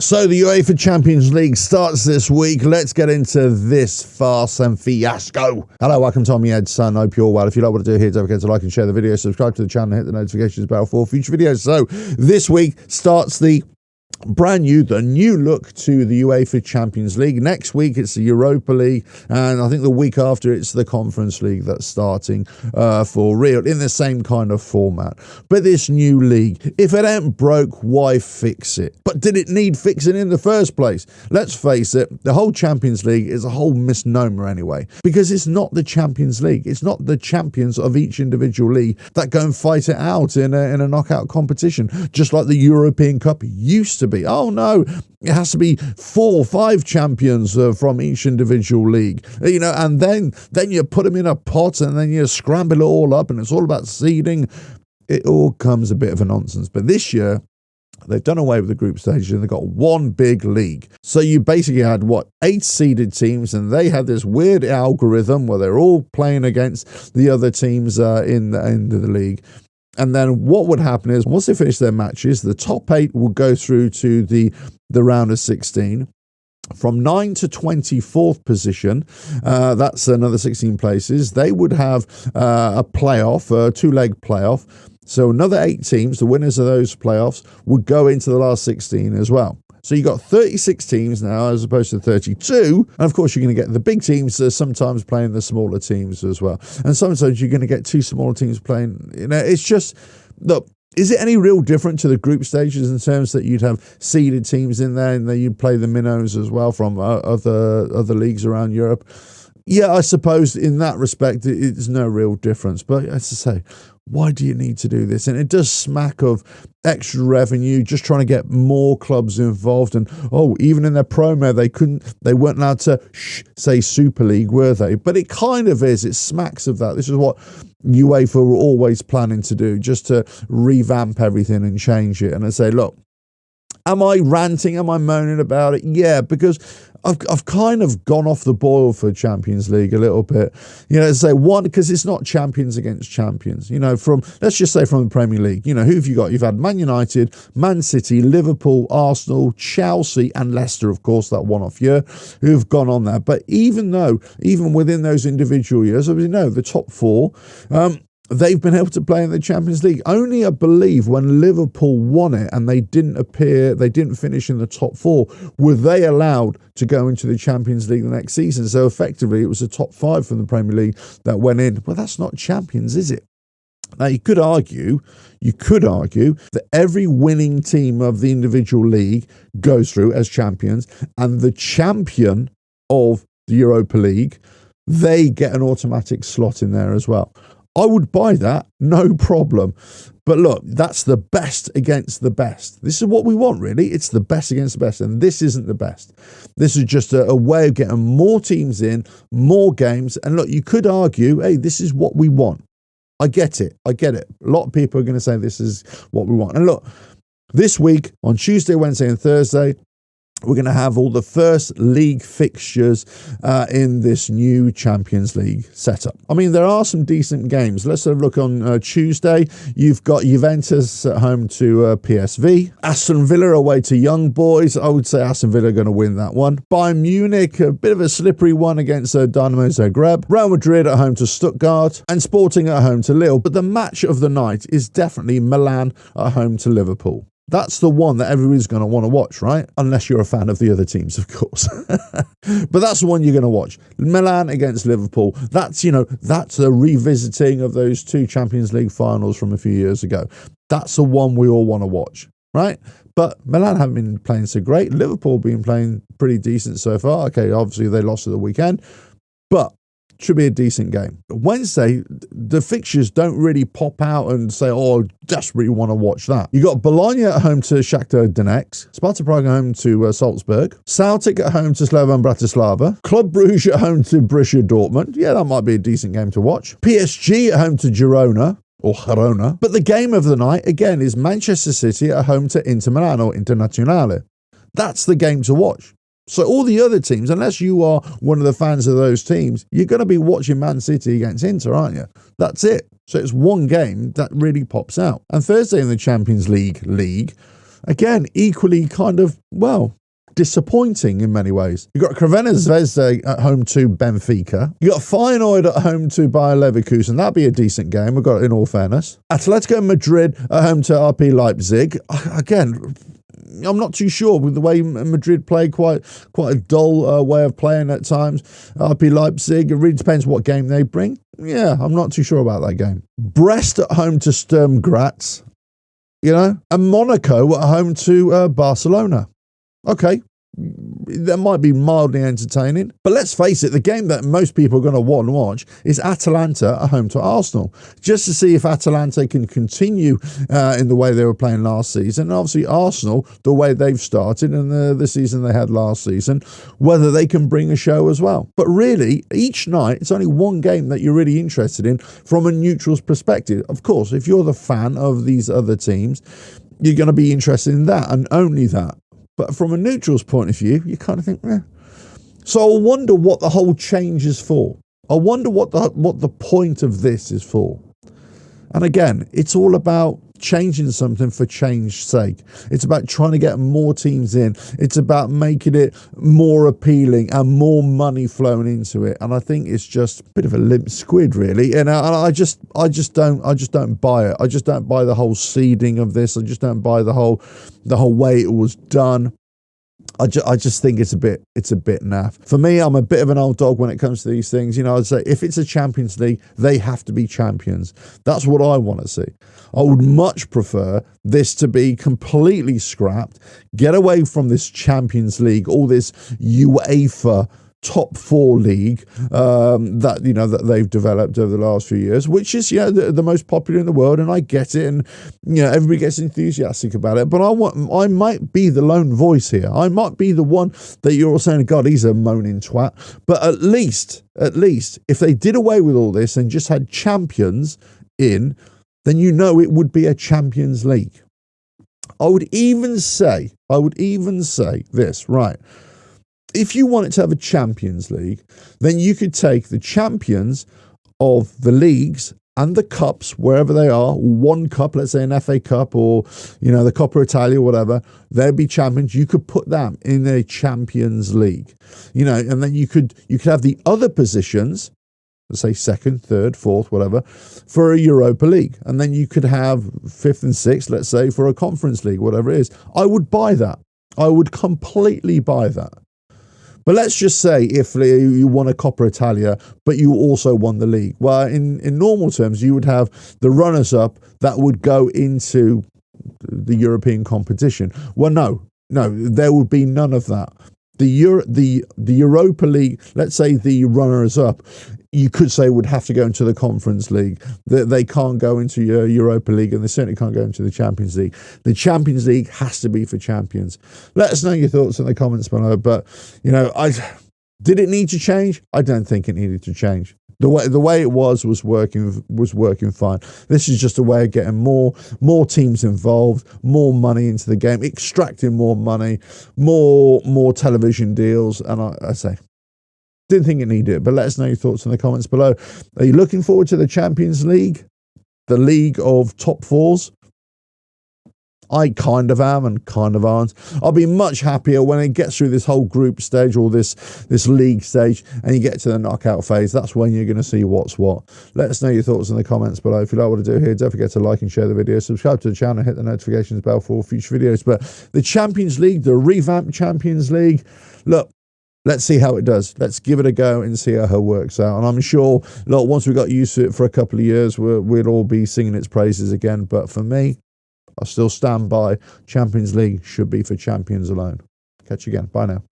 So the UEFA Champions League starts this week. Let's get into this farce and fiasco. Hello, welcome to Tommy Ed's son. Hope you're well. If you like what I do here, don't forget to like and share the video. Subscribe to the channel, hit the notifications bell for future videos. So this week starts the new look to the UEFA Champions League. Next week it's the Europa League, and I think the week after it's the Conference League that's starting for real in the same kind of format. But this new league, if it ain't broke, why fix it? But did it need fixing in the first place? Let's face it, the whole Champions League is a whole misnomer anyway, because it's not the Champions League. It's not the champions of each individual league that go and fight it out in a knockout competition, just like the European Cup used to be. Oh no, it has to be 4 or 5 champions from each individual league, and then you put them in a pot and then you scramble it all up and it's all about seeding. It all comes a bit of a nonsense. But this year they've done away with the group stages and they've got one big league. So you basically had 8 seeded teams, and they had this weird algorithm where they're all playing against the other teams in the league. And then what would happen is, once they finish their matches, the top 8 will go through to the round of 16. From 9 to 24th position, that's another 16 places. They would have a playoff, a 2-leg playoff. So another 8 teams, the winners of those playoffs, would go into the last 16 as well. So you've got 36 teams now as opposed to 32. And of course, you're going to get the big teams sometimes playing the smaller teams as well. And sometimes you're going to get 2 smaller teams playing. It's just, look, is it any real different to the group stages in terms that you'd have seeded teams in there and then you'd play the minnows as well from other leagues around Europe? Yeah, I suppose in that respect, it's no real difference. But as I say, why do you need to do this? And it does smack of extra revenue, just trying to get more clubs involved. And even in their promo, they weren't allowed to say Super League, were they? But it kind of is. It smacks of that. This is what UEFA were always planning to do, just to revamp everything and change it. And I say, look, am I ranting? Am I moaning about it? Yeah, because I've kind of gone off the boil for Champions League a little bit. Say one, because it's not champions against champions. Let's just say from the Premier League. Who have you got? You've had Man United, Man City, Liverpool, Arsenal, Chelsea, and Leicester, of course, that one-off year, who've gone on there. But even within those individual years, the top 4, they've been able to play in the Champions League. Only, I believe, when Liverpool won it and they didn't finish in the top 4, were they allowed to go into the Champions League the next season. So effectively, it was the top 5 from the Premier League that went in. Well, that's not champions, is it? Now, you could argue that every winning team of the individual league goes through as champions, and the champion of the Europa League, they get an automatic slot in there as well. I would buy that, no problem. But look, that's the best against the best. This is what we want, really. It's the best against the best, and this isn't the best. This is just a way of getting more teams in, more games. And look, you could argue, hey, this is what we want. I get it. A lot of people are going to say this is what we want. And look, this week, on Tuesday, Wednesday, and Thursday, we're going to have all the first league fixtures in this new Champions League setup. I mean, there are some decent games. Let's have a look on Tuesday. You've got Juventus at home to PSV. Aston Villa away to Young Boys. I would say Aston Villa are going to win that one. Bayern Munich, a bit of a slippery one against Dynamo Zagreb. Real Madrid at home to Stuttgart. And Sporting at home to Lille. But the match of the night is definitely Milan at home to Liverpool. That's the one that everybody's going to want to watch, right? Unless you're a fan of the other teams, of course. But that's the one you're going to watch. Milan against Liverpool. That's a revisiting of those 2 Champions League finals from a few years ago. That's the one we all want to watch, right? But Milan haven't been playing so great. Liverpool have been playing pretty decent so far. Okay, obviously they lost at the weekend. But should be a decent game. Wednesday, the fixtures don't really pop out and say, I desperately want to watch that. You got Bologna at home to Shakhtar Donetsk, Sparta Prague at home to Salzburg, Celtic at home to Slovan Bratislava, Club Brugge at home to Borussia Dortmund. Yeah, that might be a decent game to watch. PSG at home to Girona. But the game of the night, again, is Manchester City at home to Inter Milan or Internazionale. That's the game to watch. So all the other teams, unless you are one of the fans of those teams, you're going to be watching Man City against Inter, aren't you? That's it. So it's one game that really pops out. And Thursday in the Champions League, again, equally kind of, well, disappointing in many ways. You've got Crvena Zvezda at home to Benfica. You've got Feyenoord at home to Bayer Leverkusen. That'd be a decent game, we've got, in all fairness. Atletico Madrid at home to RB Leipzig. Again, I'm not too sure with the way Madrid play, quite a dull way of playing at times. RB Leipzig, it really depends what game they bring. Yeah, I'm not too sure about that game. Brest at home to Sturm Graz, you know, and Monaco at home to Barcelona. Okay, that might be mildly entertaining, but let's face it, the game that most people are going to want to watch is Atalanta at home to Arsenal, just to see if Atalanta can continue in the way they were playing last season, and obviously Arsenal, the way they've started and the season they had last season, whether they can bring a show as well. But really, each night, it's only one game that you're really interested in from a neutral's perspective. Of course, if you're the fan of these other teams, you're going to be interested in that and only that. But from a neutral's point of view, you kind of think, eh. So I wonder what the whole change is for. I wonder what the point of this is for. And again, it's all about changing something for change's sake. It's about trying to get more teams in. It's about making it more appealing and more money flowing into it. And I think it's just a bit of a limp squid, really. And I just don't buy it. I just don't buy the whole seeding of this. I just don't buy the whole way it was done. I just think it's a bit naff. For me, I'm a bit of an old dog when it comes to these things. You know, I'd say if it's a Champions League, they have to be champions. That's what I want to see. I would much prefer this to be completely scrapped, get away from this Champions League, all this UEFA top four league that they've developed over the last few years, which is the most popular in the world, and I get it, and everybody gets enthusiastic about it. But I might be the lone voice here. I might be the one that you're all saying, God, he's a moaning twat. But at least if they did away with all this and just had champions in, then it would be a Champions League. I would even say this, right? If you wanted to have a Champions League, then you could take the champions of the leagues and the cups, wherever they are, one cup, let's say an FA Cup or, the Coppa Italia, whatever, they'd be champions. You could put them in a Champions League, and then you could have the other positions, let's say second, third, fourth, whatever, for a Europa League. And then you could have fifth and sixth, let's say, for a Conference League, whatever it is. I would buy that. I would completely buy that. But let's just say if you won a Coppa Italia, but you also won the league. Well, in normal terms, you would have the runners-up that would go into the European competition. Well, no, there would be none of that. The Europa League, let's say the runners-up, you could say would have to go into the Conference League. They can't go into Europa League, and they certainly can't go into the Champions League. The Champions League has to be for champions. Let us know your thoughts in the comments below. But did it need to change? I don't think it needed to change. The way it was working fine. This is just a way of getting more teams involved, more money into the game, extracting more money, more television deals, and I say, didn't think it needed it. But let us know your thoughts in the comments below. Are you looking forward to the Champions League, the league of top fours? I kind of am and kind of aren't. I'll be much happier when it gets through this whole group stage or this league stage and you get to the knockout phase. That's when you're going to see what's what. Let us know your thoughts in the comments below. If you like what I do here, don't forget to like and share the video. Subscribe to the channel, hit the notifications bell for future videos. But the Champions League, the revamped Champions League, look, let's see how it does. Let's give it a go and see how it works out. And I'm sure, look, once we got used to it for a couple of years, we'll all be singing its praises again. But for me, I still stand by Champions League should be for champions alone. Catch you again. Bye now.